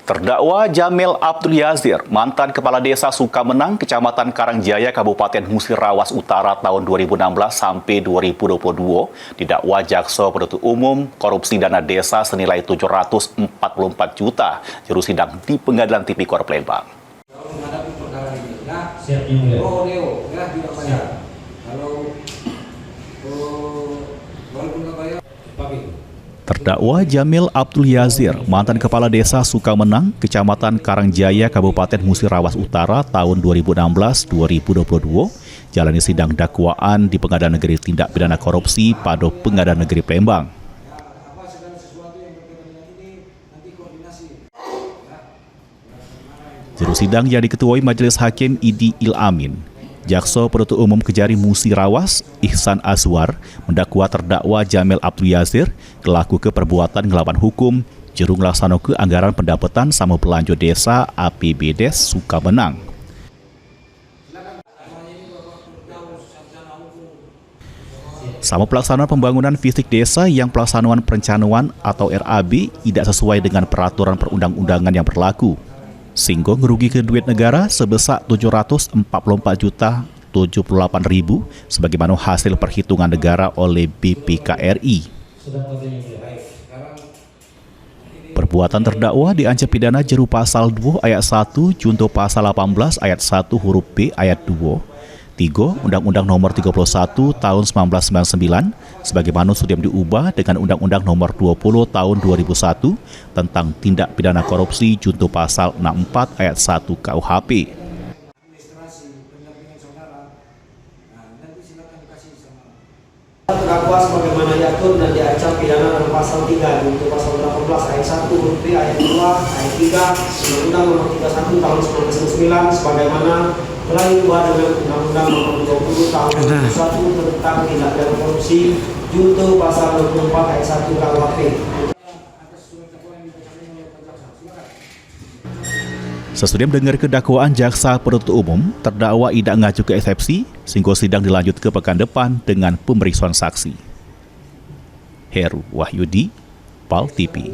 Terdakwa Jamil Abdul Yazir, mantan Kepala Desa Sukamenang, Kecamatan Karangjaya, Kabupaten Musirawas Utara tahun 2016 sampai 2022, didakwa Jaksa Penuntut Umum korupsi dana desa senilai 744 juta, juru sidang di Pengadilan Tipikor Palembang. Terdakwa Jamil Abdul Yazir, mantan Kepala Desa Sukamenang, Kecamatan Karangjaya, Kabupaten Musirawas Utara tahun 2016-2022, jalani sidang dakwaan di Pengadilan Negeri Tindak Pidana Korupsi pada Pengadilan Negeri Palembang. Juru sidang yang diketuai Majelis Hakim Idi Il-Amin, Jaksa Penuntut Umum Kejari Musirawas, Ihsan Azwar, mendakwa terdakwa Jamil Abdul Yazir kelaku keperbuatan ngelawan hukum, juru ngelaksana ke anggaran pendapatan sama belanja desa APBDes Sukamenang. Sama pelaksanaan pembangunan fisik desa yang pelaksanaan perencanaan atau RAB tidak sesuai dengan peraturan perundang-undangan yang berlaku, sehingga ngerugikan duit negara sebesar 744.078.000 sebagaimana hasil perhitungan negara oleh BPKRI. Perbuatan terdakwa diancam pidana jeru pasal 2 ayat 1 junto pasal 18 ayat 1 huruf B ayat 2 3 Undang-Undang Nomor 31 Tahun 1999 sebagaimana sudah diubah dengan Undang-Undang Nomor 20 Tahun 2001 tentang tindak pidana korupsi junto pasal 64 ayat 1 KUHP. Terdakwa sebagaimana diatur dan diancam pidana dalam pasal 3 junto pasal 18 ayat 1 huruf B ayat 2 ayat 3 Undang-Undang Nomor 31 Tahun 1999 sebagaimana telah diubah dengan Undang-Undang Nomor 20 Tahun 2001 tentang tindak pidana korupsi junto pasal 24 ayat 1 KUHP. Sesudah mendengar kedakwaan Jaksa Penuntut Umum, terdakwa tidak mengajukan ke eksepsi, sehingga sidang dilanjut ke pekan depan dengan pemeriksaan saksi. Heru Wahyudi, PAL TV.